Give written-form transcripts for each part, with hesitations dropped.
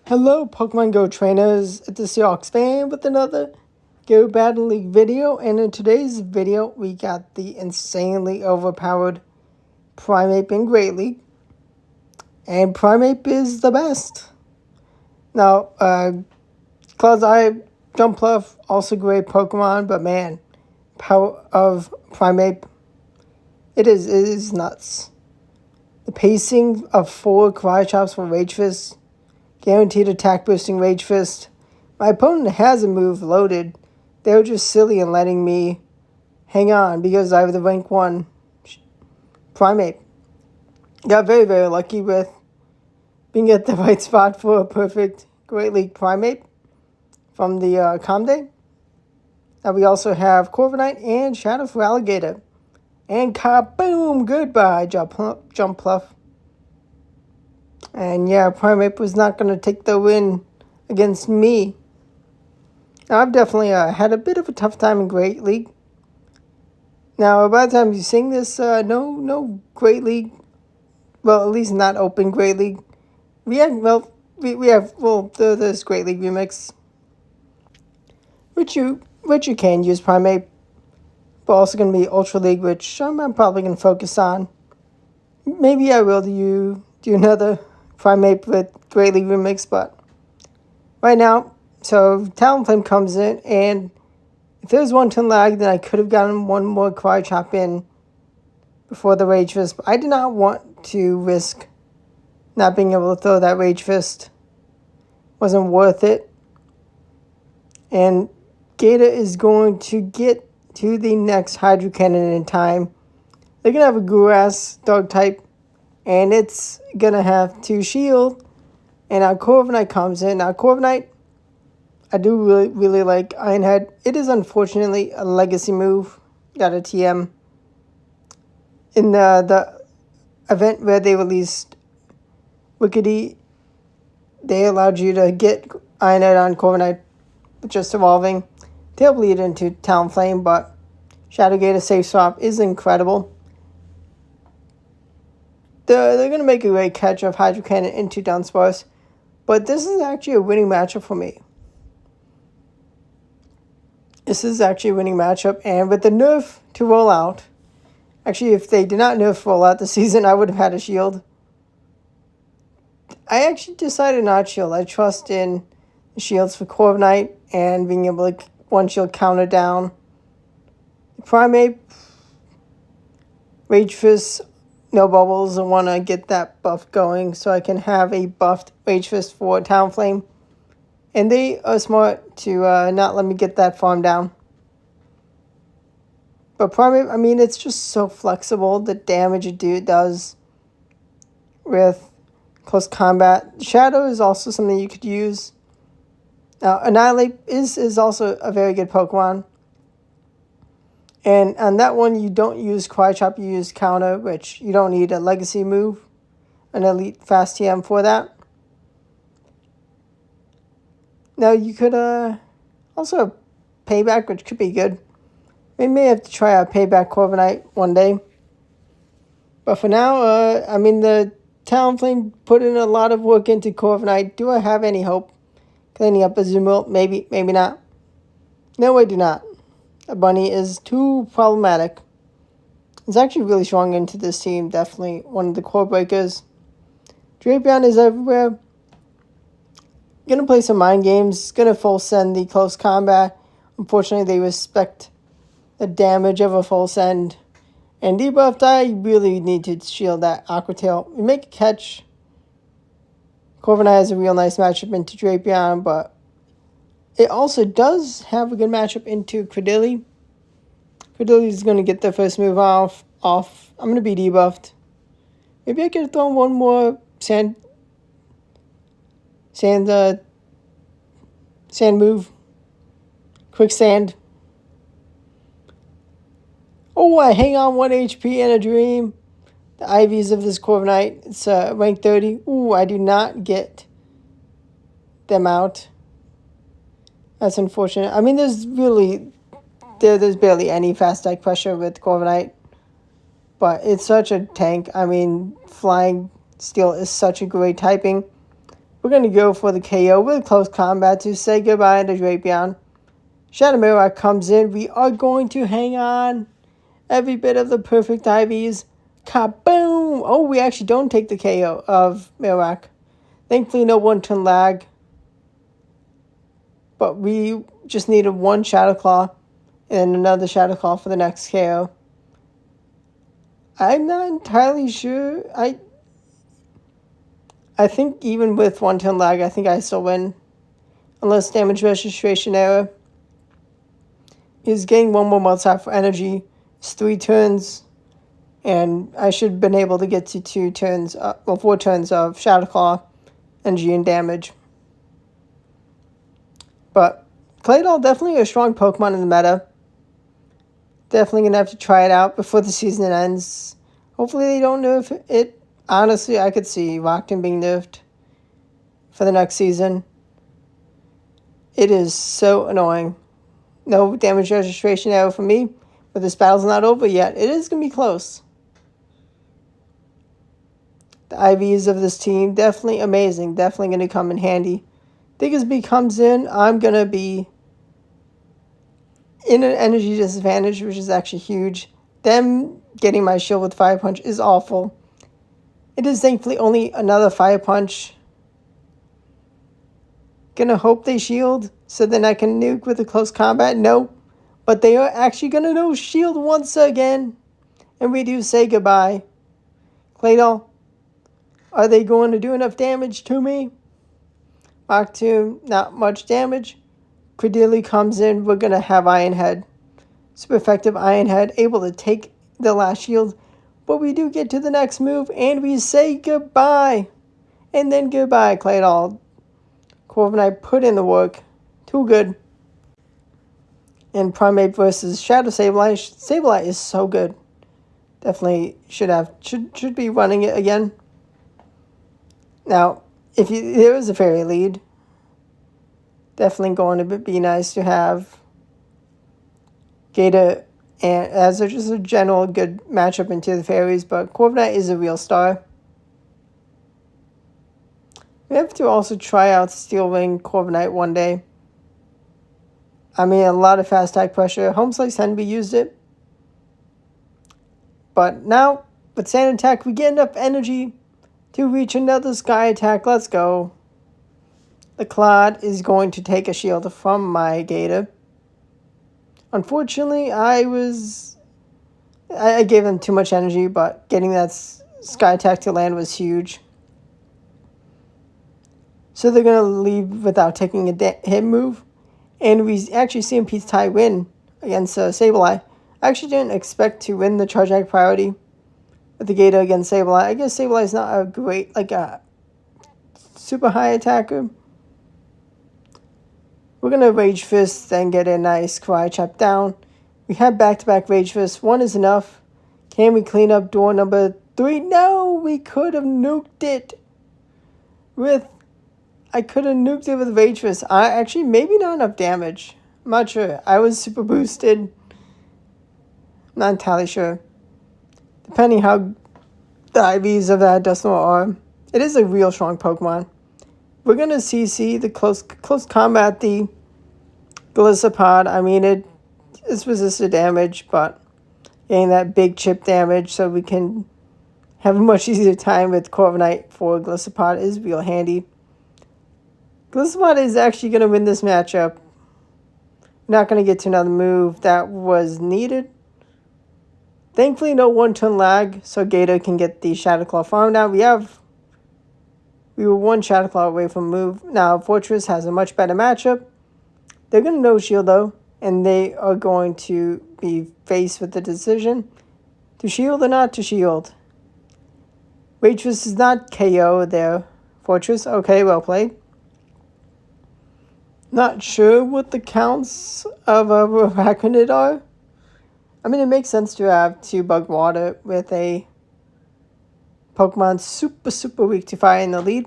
Hello, Pokemon Go trainers. It's the Seahawks fan with another Go Battle League video. And in today's video, we got the insanely overpowered Primeape in Great League. And Primeape is the best. Now, Cloud's Eye, Jumpluff, also great Pokemon, but man, power of Primeape, it is nuts. The pacing of 4 Cry Chops for Rage Fist, guaranteed attack boosting Rage Fist. My opponent has a move loaded. They were just silly in letting me hang on because I have the rank 1 Primeape. Got very, very lucky with being at the right spot for a perfect Great League Primeape from the Com Day. Now we also have Corviknight and Shadow for Alligator. And kaboom! Goodbye, Jumpluff. And yeah, Primeape was not going to take the win against me. Now, I've definitely had a bit of a tough time in Great League. Now, by the time you sing this, no Great League, well, at least not open Great League. There's Great League Remix, which you can use Primeape, but also going to be Ultra League, which I'm probably going to focus on. Maybe I will do another Primeape with Great League Remix, but right now, so Talonflame comes in, and if there was one turn lag, then I could have gotten one more Cry Chop in before the Rage Fist, but I did not want to risk not being able to throw that Rage Fist. Wasn't worth it. And Gator is going to get to the next Hydro Cannon in time. They're going to have a Grass Dog type, and it's going to have to shield. And now Corviknight comes in. Now Corviknight, I do really like Iron Head. It is unfortunately a legacy move. Got a TM. In the event where they released Wickedy, they allowed you to get Iron Head on Corviknight with just evolving. They'll bleed into Talonflame, but Shadow Gator safe swap is incredible. They're going to make a great catch of Hydro Cannon into Dunsparce, but this is actually a winning matchup for me. This is actually a winning matchup, and with the nerf to roll out, actually if they did not nerf roll out this season, I would have had a shield. I actually decided not shield. I trust in the shields for Corviknight and being able to one shield counter down. Primeape, Rage Fist, no bubbles. I want to get that buff going so I can have a buffed Rage Fist for Talonflame. And they are smart to not let me get that farm down. But Primeape, I mean, it's just so flexible. The damage it does with close combat. Shadow is also something you could use. Now, Annihilate is also a very good Pokemon. And on that one, you don't use Cry Chop, you use Counter, which you don't need a Legacy move, an Elite Fast TM for that. Now, you could also Payback, which could be good. We may have to try out Payback Corviknight one day. But for now, I mean, the Talonflame put in a lot of work into Corviknight. Do I have any hope cleaning up a Azumarill? Maybe, maybe not. No, I do not. A bunny is too problematic. It's actually really strong into this team. Definitely one of the core breakers. Drapion is everywhere. Gonna play some mind games. Gonna full send the close combat. Unfortunately, they respect the damage of a full send. And debuffed, I really need to shield that Aqua Tail. We make a catch. Corviknight has a real nice matchup into Drapion, but it also does have a good matchup into Credilli. Credilli is going to get the first move off. I'm going to be debuffed. Maybe I could throw one more sand move. Quicksand. Oh, I hang on 1 HP in a dream. The IVs of this Corviknight. It's rank 30. Ooh, I do not get them out. That's unfortunate. I mean, there's barely any fast attack pressure with Corviknight. But it's such a tank. I mean, Flying Steel is such a great typing. We're We're going to go for the KO with close combat to say goodbye to Drapion. Shadow Marowak comes in. We are going to hang on. Every bit of the perfect IVs. Kaboom! Oh, we actually don't take the KO of Marowak. Thankfully, no one-turn lag. But we just needed one Shadow Claw and another Shadow Claw for the next KO. I'm not entirely sure. I think even with one-turn lag, I think I still win. Unless damage registration error. Is getting one more multi for energy. It's 3 turns. And I should have been able to get to 4 turns of Shadow Claw, energy, and damage. But Claydol, definitely a strong Pokemon in the meta. Definitely going to have to try it out before the season ends. Hopefully they don't nerf it. Honestly, I could see Rockton being nerfed for the next season. It is so annoying. No damage registration error for me, but this battle's not over yet. It is going to be close. The IVs of this team, definitely amazing. Definitely going to come in handy. Diggersby comes in, I'm going to be in an energy disadvantage, which is actually huge. Them getting my shield with Fire Punch is awful. It is thankfully only another Fire Punch. Gonna hope they shield, so then I can nuke with a close combat. No, but they are actually gonna no shield once again. And we do say goodbye. Claydol, are they going to do enough damage to me? Mach 2, not much damage. Credilli comes in, we're going to have Iron Head. Super effective Iron Head, able to take the last shield. But we do get to the next move, and we say goodbye. And then goodbye, Claydol. Corviknight put in the work. Too good. And Primeape versus Shadow Sableye. Sableye is so good. Definitely should be running it again. Now, there is a fairy lead, definitely going to be nice to have Gator and as just a general good matchup into the fairies, but Corviknight is a real star. We have to also try out Steel Wing Corviknight one day. I mean, a lot of fast attack pressure. Home Slice Henby used it. But now, with Sand Attack, we get enough energy to reach another Sky Attack. Let's go. The Clod is going to take a shield from my Gator. Unfortunately, I gave them too much energy, but getting that Sky Attack to land was huge. So they're going to leave without taking a hit move. And we actually see Pete's tie win against Sableye. I actually didn't expect to win the Charge Act priority with the Gator against Sableye. I guess Sableye is not a great, a super high attacker. We're going to Rage Fist, then get a nice Karai Chop down. We have back-to-back Rage Fist. 1 is enough. Can we clean up door number 3? No, we could have nuked it I could have nuked it with Rage Fist. Actually, maybe not enough damage. I'm not sure. I was super boosted. Not entirely sure. Depending how the IVs of that Dusknoir are. It is a real strong Pokemon. We're going to CC the close combat, the Golisopod. I mean, it's resisted damage, but getting that big chip damage so we can have a much easier time with Corviknight for Golisopod is real handy. Golisopod is actually going to win this matchup. Not going to get to another move that was needed. Thankfully, no one-turn lag, so Gator can get the Shadow Claw farm down. We were one Shadow Claw away from move. Now, Fortress has a much better matchup. They're going to no-shield, though, and they are going to be faced with the decision to shield or not to shield. Rage Fist is not KO there. Fortress, okay, well played. Not sure what the counts of a Arachnid are. I mean, it makes sense to have 2 Bug Water with a Pokemon super weak to fire in the lead.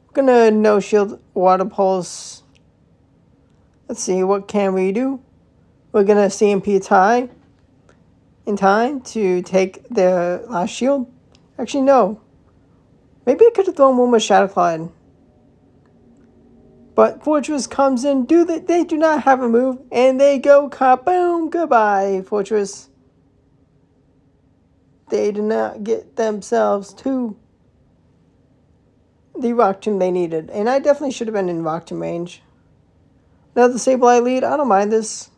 We're gonna no-shield Water Pulse. Let's see, what can we do? We're gonna CMP tie in time to take their last shield. Actually, no. Maybe I could have thrown one more Shadow Claw in. But Fortress comes in. They do not have a move. And they go kaboom. Goodbye, Fortress. They did not get themselves to the Rock Tomb they needed. And I definitely should have been in Rock Tomb range. Another Sableye lead. I don't mind this.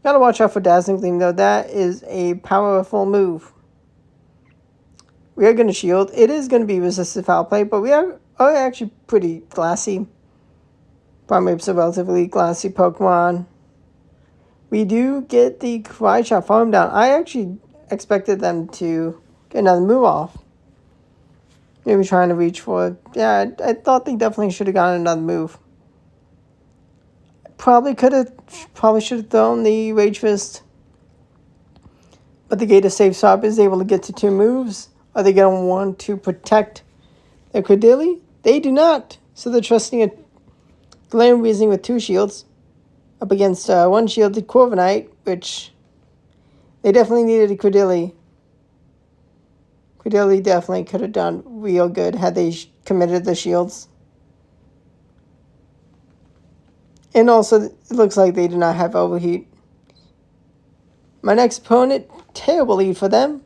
Gotta watch out for Dazzling Gleam, though. That is a powerful move. We are going to shield. It is going to be resisted foul play, but we are actually pretty glassy. Primeape's a relatively glassy Pokemon. We do get the Karate Chop farm down. I actually expected them to get another move off. Maybe trying to reach for it. Yeah, I thought they definitely should have gotten another move. Probably should have thrown the Rage Fist. But the Gator Safe Swap is able to get to 2 moves. Are they going to want to protect their Credilli? They do not. So they're trusting a Glaring Weezing with 2 shields up against 1 shielded Corviknight, which they definitely needed a Credilli. Credilli definitely could have done real good had they committed the shields. And also, it looks like they do not have Overheat. My next opponent, terrible lead for them.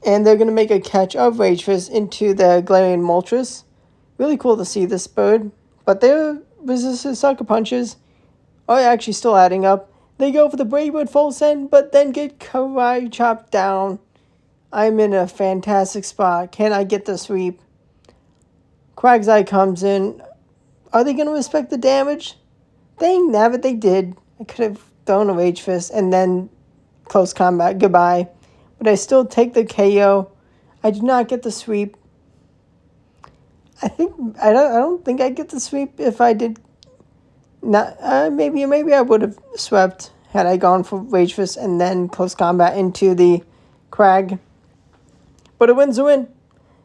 And they're going to make a catch of Rage Fist into the Galarian Moltres. Really cool to see this bird. But their resisted Sucker Punches are actually still adding up. They go for the Brave Bird full send, but then get Karate chopped down. I'm in a fantastic spot. Can I get the sweep? Quagsire comes in. Are they going to respect the damage? Dang nabbit, they did. I could have thrown a Rage Fist and then close combat. Goodbye. But I still take the KO. I do not get the sweep. I don't think I'd get the sweep if I did not. Maybe I would have swept had I gone for Rage Fist and then close combat into the Crag. But a win's a win.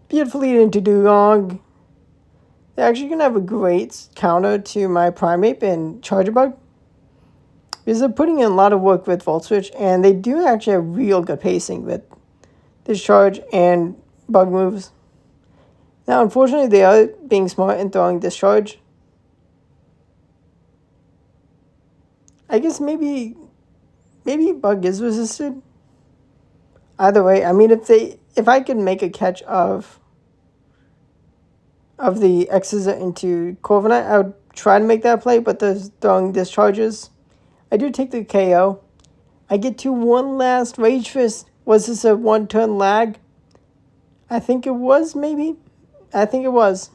Beautiful lead into Dugong. They're actually going to have a great counter to my Primeape and Charger Bug. Because they're putting in a lot of work with Volt Switch, and they do actually have real good pacing with Discharge and Bug moves. Now, unfortunately, they are being smart and throwing Discharge. I guess maybe Bug is resisted. Either way, I mean, if I could make a catch of the X's into Corviknight, I would try to make that play, but they're throwing Discharges. I do take the KO. I get to one last Rage Fist. Was this a 1-turn lag? I think it was, maybe. I think it was.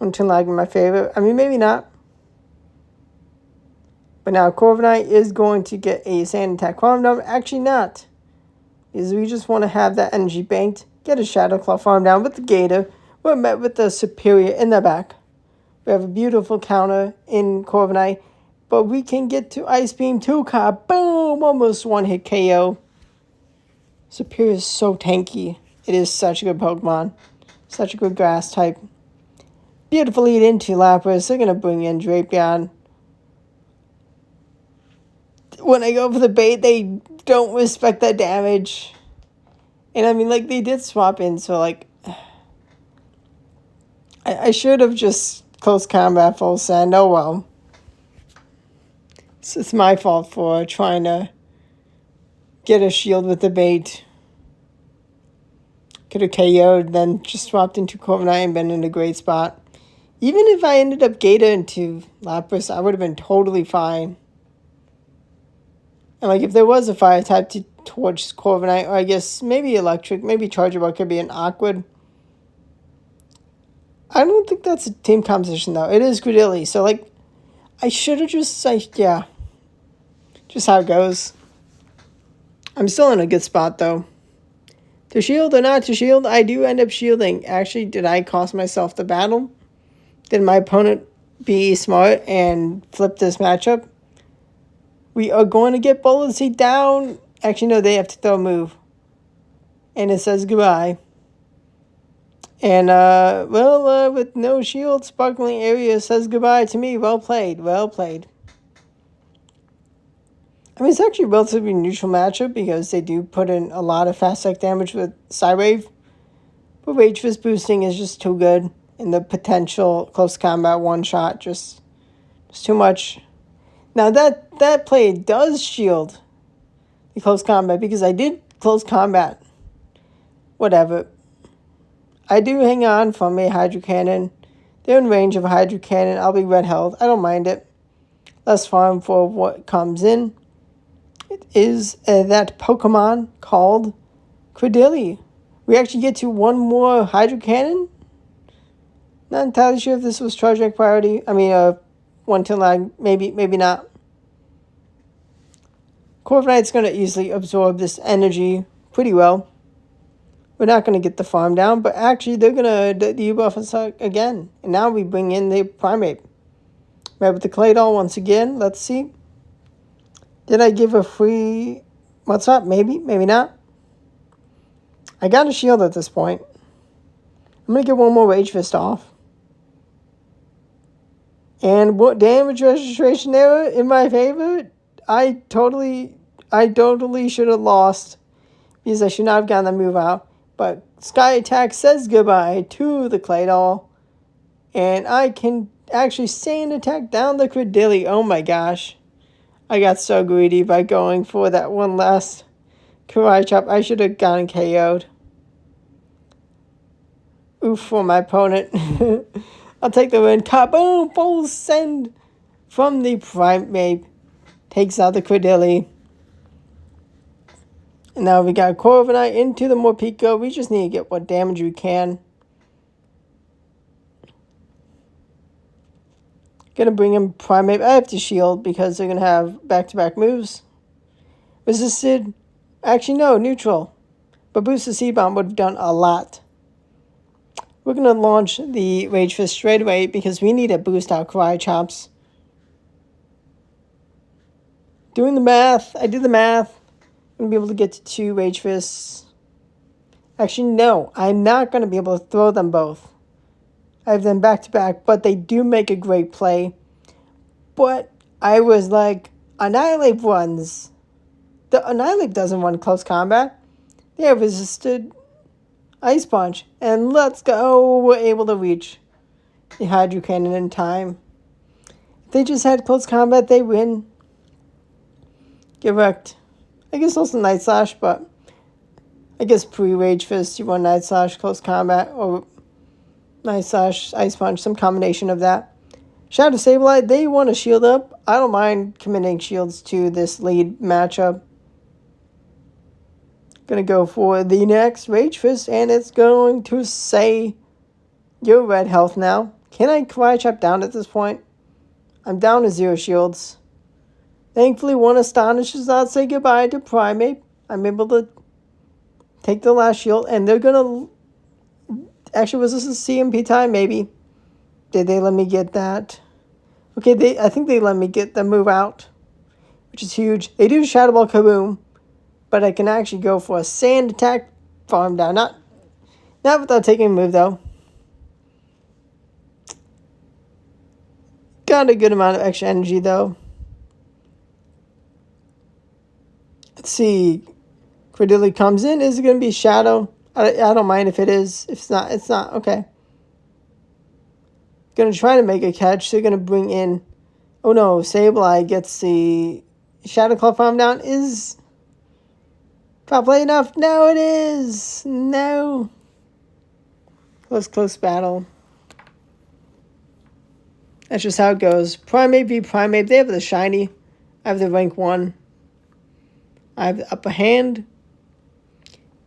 1-turn lag in my favor. I mean, maybe not. But now Corviknight is going to get a Sand Attack farm down. Actually not. Because we just want to have that energy banked. Get a Shadow Claw farm down with the Gator. We're met with the Superior in the back. We have a beautiful counter in Corviknight. But we can get to Ice Beam 2. Boom! Almost one-hit KO. Superior is so tanky. It is such a good Pokemon. Such a good grass type. Beautiful lead into Lapras. They're going to bring in Drapion. When I go for the bait, they don't respect that damage. And I mean, like, they did swap in, so, like, I should have just close combat full send. Oh, well. It's my fault for trying to get a shield with the bait. Could have KO'd, then just swapped into Corviknight and been in a great spot. Even if I ended up Gator into Lapras, I would have been totally fine. And like if there was a fire type towards Corviknight, or I guess maybe electric, maybe Charger Bug could be an awkward. I don't think that's a team composition though. It is Credilli, so like I should have just yeah. Just how it goes. I'm still in a good spot though. To shield or not to shield, I do end up shielding. Actually, did I cost myself the battle? Did my opponent be smart and flip this matchup? We are going to get Bullet Seed down. Actually, no, they have to throw a move. And it says goodbye. And, with no shield, Sparkling Area says goodbye to me. Well played, well played. I mean, it's actually a relatively neutral matchup because they do put in a lot of fast attack damage with Psywave. But Rage Fist boosting is just too good. And the potential close combat one-shot just too much. Now that play does shield the close combat because I did close combat. Whatever. I do hang on from a Hydro Cannon. They're in range of a Hydro Cannon. I'll be red held. I don't mind it. Less farm for what comes in. It is that Pokemon called Credilli. We actually get to one more Hydro Cannon. Not entirely sure if this was Charge Rank priority. I mean, one to lag. Maybe not. Corviknight's going to easily absorb this energy pretty well. We're not going to get the farm down, but actually they're going to debuff us again. And now we bring in the Primeape. Right with the Claydol once again. Let's see. Did I give a free... What's up? Maybe. Maybe not. I got a shield at this point. I'm going to get one more Rage Fist off. And what damage registration error in my favor? I totally should have lost. Because I should not have gotten the move out. But Sky Attack says goodbye to the Claydol. And I can actually Sand Attack down the Credilli. Oh my gosh. I got so greedy by going for that one last Karate Chop. I should have gotten KO'd. Oof for my opponent. I'll take the win. Kaboom! Full send from the Primeape. Takes out the Credilli. And now we got Corviknight into the Morpeko. We just need to get what damage we can. Gonna bring in Primeape. I have to shield because they're gonna have back-to-back moves. Resisted. Actually, no, neutral. But boosted Seed Bomb would have done a lot. We're gonna launch the Rage Fist straight away because we need to boost our Karate Chops. Doing the math. I did the math. I'm gonna be able to get to 2 Rage Fists. Actually, no. I'm not gonna be able to throw them both. I have them back to back, but they do make a great play. But I was like, Annihilate runs. The Annihilate doesn't run close combat. They have resisted Ice Punch. And let's go. We're able to reach the Hydro Cannon in time. If they just had close combat, they win. Get wrecked. I guess also Night Slash, but I guess pre-Rage Fist, you run Night Slash, close combat, or Night Slash, Ice Punch, some combination of that. Shadow Sableye, they want to shield up. I don't mind committing shields to this lead matchup. Gonna go for the next Rage Fist, and it's going to say you're red health now. Can I Karate Chop down at this point? I'm down to 0 shields. Thankfully, one Astonish does not say goodbye to Primeape. I'm able to take the last shield, and they're gonna... Actually, was this a CMP time? Maybe. Did they let me get that? Okay, I think they let me get the move out, which is huge. They do Shadow Ball Kaboom, but I can actually go for a Sand Attack, farm down. Not without taking a move, though. Got a good amount of extra energy, though. Let's see. Credilli comes in. Is it going to be Shadow? I don't mind if it is. If it's not, it's not. Okay. Going to try to make a catch. They're going to bring in... Oh no, Sableye gets the Shadow Claw farm down. Is probably enough. No, it is. No. Close battle. That's just how it goes. Primeape v Primeape. They have the shiny. I have the rank 1. I have the upper hand.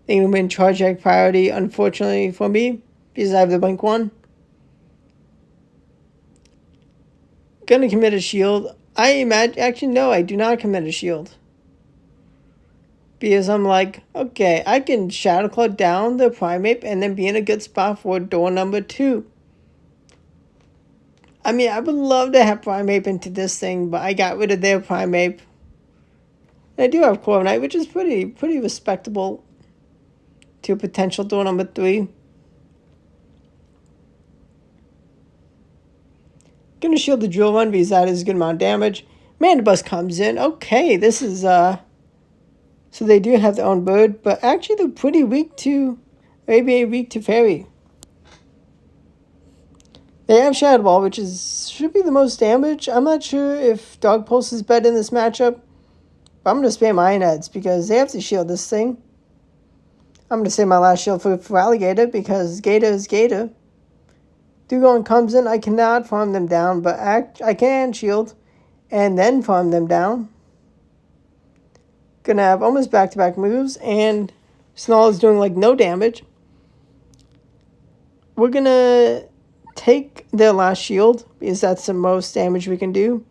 They can win Charge Egg priority, unfortunately for me, because I have the rank 1. Gonna commit a shield. I imagine... Actually, no, I do not commit a shield. Because I'm like, okay, I can Shadow Claw down the Primeape and then be in a good spot for door number 2. I mean, I would love to have Primeape into this thing, but I got rid of their Primeape. And I do have Corviknight, which is pretty respectable to potential door number 3. Gonna shield the Drill Run because that is a good amount of damage. Mandibus comes in. Okay, this is so they do have their own bird, but actually they're pretty weak to maybe weak to Fairy. They have Shadow Ball, which should be the most damage. I'm not sure if Dog Pulse is better in this matchup, but I'm going to spam Iron Heads because they have to shield this thing. I'm going to save my last shield for Alligator because Gator is Gator. Dugong comes in, I cannot farm them down, but I can shield and then farm them down. Gonna have almost back-to-back moves, and Snarl is doing like no damage. We're gonna take their last shield because that's the most damage we can do.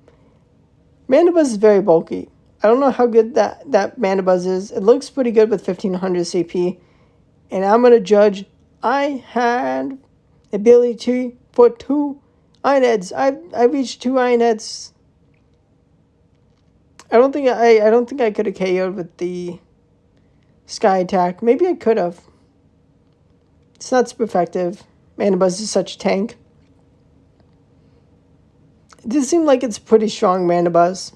Mandibuzz is very bulky. I don't know how good that Mandibuzz is. It looks pretty good with 1500 CP. And I'm gonna judge I had the ability for 2 Iron Heads. I reached 2 Iron Heads. I don't think I could have KO'd with the Sky Attack. Maybe I could have. It's not super effective. Mandibuzz is such a tank. It does seem like it's a pretty strong Mandibuzz.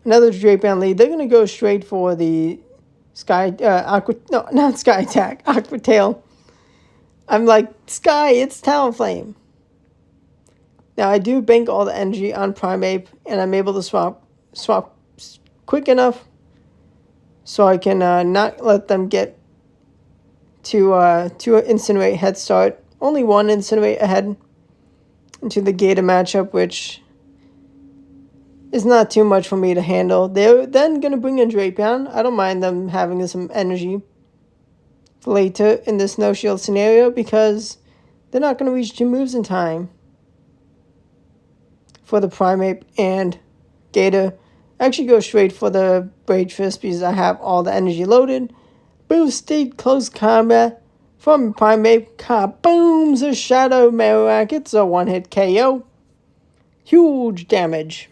Another Drapion lead. They're gonna go straight for the not Sky Attack. Aqua Tail. I'm like, Sky, it's Talonflame. Now I do bank all the energy on Primeape, and I'm able to swap quick enough so I can not let them get to Incinerate head start. Only one Incinerate ahead into the Gator matchup, which is not too much for me to handle. They're then going to bring in Drapion. I don't mind them having some energy later in this no shield scenario because they're not going to reach 2 moves in time for the Primeape and Gator. Actually go straight for the Rage Fist because I have all the energy loaded. Boosted close combat from Primeape. Kabooms a Shadow Marowak. It's a one-hit KO. Huge damage.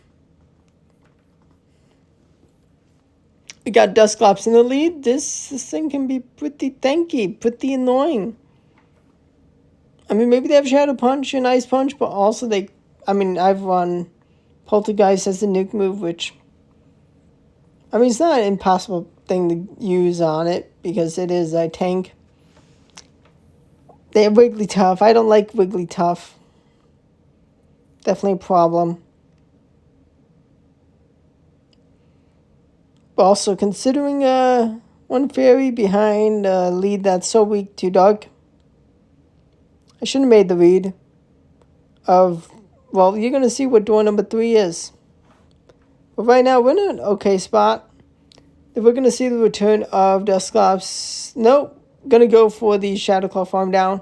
We got Dusclops in the lead. This thing can be pretty tanky, pretty annoying. I mean, maybe they have Shadow Punch and Ice Punch, but also I've run Poltergeist as the nuke move, which, it's not an impossible thing to use on it because it is a tank. They have Wigglytuff. I don't like Wigglytuff. Definitely a problem. But also considering one Fairy behind a lead that's so weak to Dark, I shouldn't have made the read of, well, you're going to see what door number 3 is. But right now, we're in an okay spot. If we're going to see the return of Dusclops, nope. Going to go for the Shadow Claw farm down.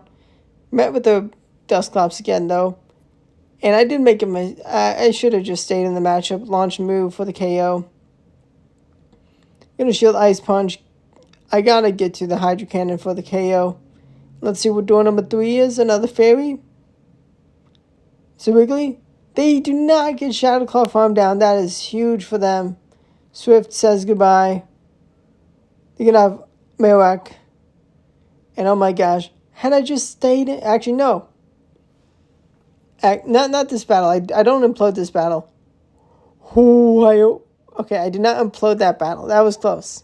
Met with the Dusclops again, though. And I did make him, I should have just stayed in the matchup. Launch move for the KO. Going to shield Ice Punch. I got to get to the Hydro Cannon for the KO. Let's see what door number 3 is. Another Fairy. So Wiggly. They do not get Shadow Claw farm down. That is huge for them. Swift says goodbye. They're going to have Marowak. And oh my gosh. Had I just stayed in... Actually, no. Not this battle. I don't implode this battle. Okay, I did not implode that battle. That was close.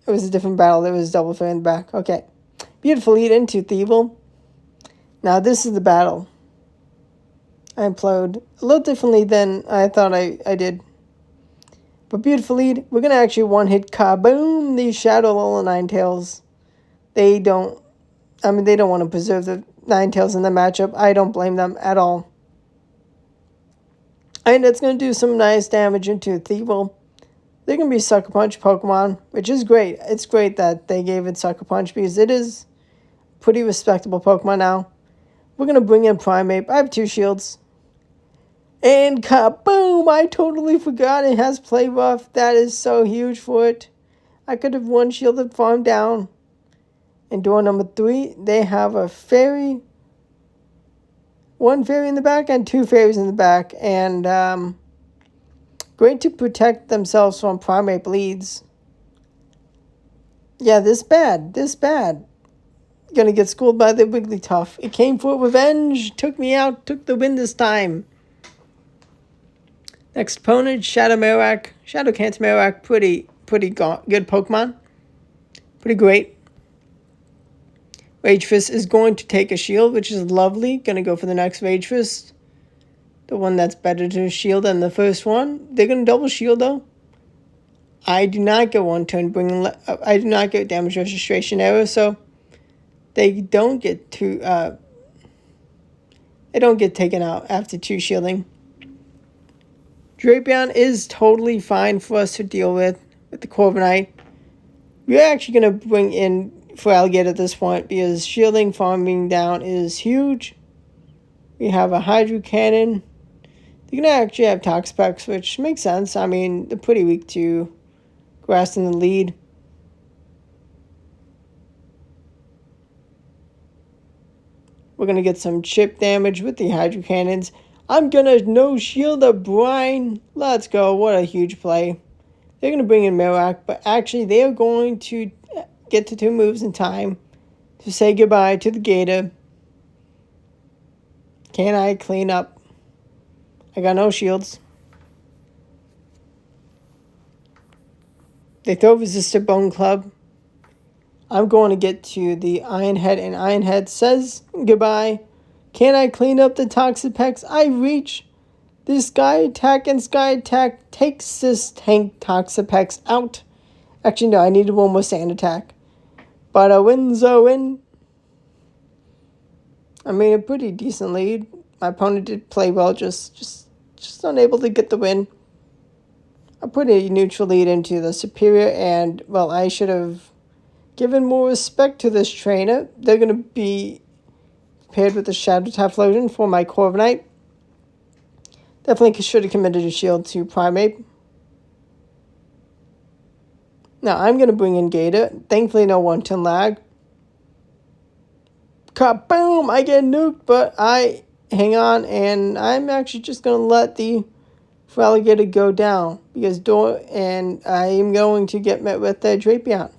It was a different battle. There was double fair in the back. Okay. Beautiful lead into Thievul. Now, this is the battle. I implode a little differently than I thought I did. But beautiful lead. We're going to actually one-hit kaboom these Shadow Alola Ninetales. They don't want to preserve the Ninetales in the matchup. I don't blame them at all. And it's going to do some nice damage into Thievul. They're going to be Sucker Punch Pokemon, which is great. It's great that they gave it Sucker Punch because it is a pretty respectable Pokemon now. We're going to bring in Primeape. I have 2 shields. And kaboom! I totally forgot it has Play Rough. That is so huge for it. I could have one shielded farm down. And door number 3, they have a Fairy. 1 Fairy in the back and 2 Fairies in the back. And going to protect themselves from Primeape leads. Yeah, this bad. Gonna get schooled by the Wigglytuff. It came for revenge. Took me out. Took the win this time. Next opponent, Shadow Marowak. Shadow Cancer Marowak. Pretty good Pokemon. Pretty great. Rage Fist is going to take a shield, which is lovely. Gonna go for the next Rage Fist. The one that's better to shield than the first one. They're gonna double shield though. I do not get one turn I do not get damage registration error, so they don't get they don't get taken out after 2 shielding. Drapion is totally fine for us to deal with the Corviknight. We're actually going to bring in for Alligator at this point because shielding farming down is huge. We have a Hydro Cannon. They're going to actually have Toxapex, which makes sense. I mean, they're pretty weak to Grass in the lead. We're going to get some chip damage with the Hydro Cannons. I'm going to no-shield a Brine. Let's go. What a huge play. They're going to bring in Marowak, but actually they are going to get to 2 moves in time to say goodbye to the Gator. Can I clean up? I got no shields. They throw Resistor Bone Club. I'm going to get to the Iron Head, and Iron Head says goodbye. Can I clean up the Toxapex? I reach. This Sky Attack, and Sky Attack takes this tank Toxapex out. Actually, no, I needed one more Sand Attack. But a win's a win. I made a pretty decent lead. My opponent did play well, just unable to get the win. I put a neutral lead into the Superior, and, well, I should have given more respect to this trainer. They're going to be paired with the Shadow Typhlosion for my Corviknight. Definitely should have committed a shield to Primeape. Now, I'm going to bring in Gator. Thankfully, no 1-turn lag. Kaboom! I get nuked, but I hang on, and I'm actually just going to let the Alligator go down because I am going to get met with the Drapion.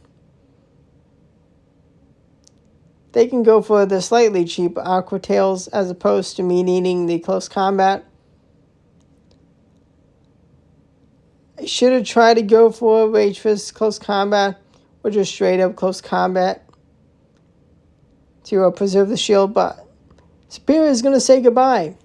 They can go for the slightly cheap Aqua Tails as opposed to me needing the close combat. I should have tried to go for Rage Fist close combat or just straight up close combat to preserve the shield, but Superior is going to say goodbye.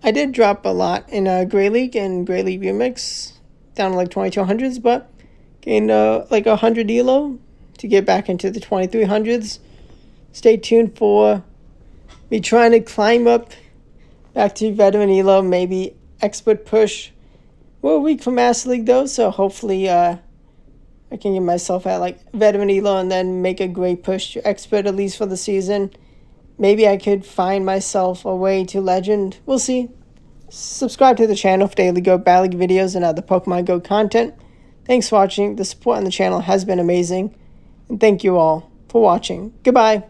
I did drop a lot in Grey League and Grey League Remix, down to like 2200s, but gained like 100 elo to get back into the 2300s. Stay tuned for me trying to climb up back to veteran elo, maybe expert push. We're a week from Master League though, so hopefully I can get myself at like veteran elo and then make a great push to expert at least for the season. Maybe I could find myself a way to legend. We'll see. Subscribe to the channel for daily Go Battle League videos and other Pokemon Go content. Thanks for watching. The support on the channel has been amazing. And thank you all for watching. Goodbye.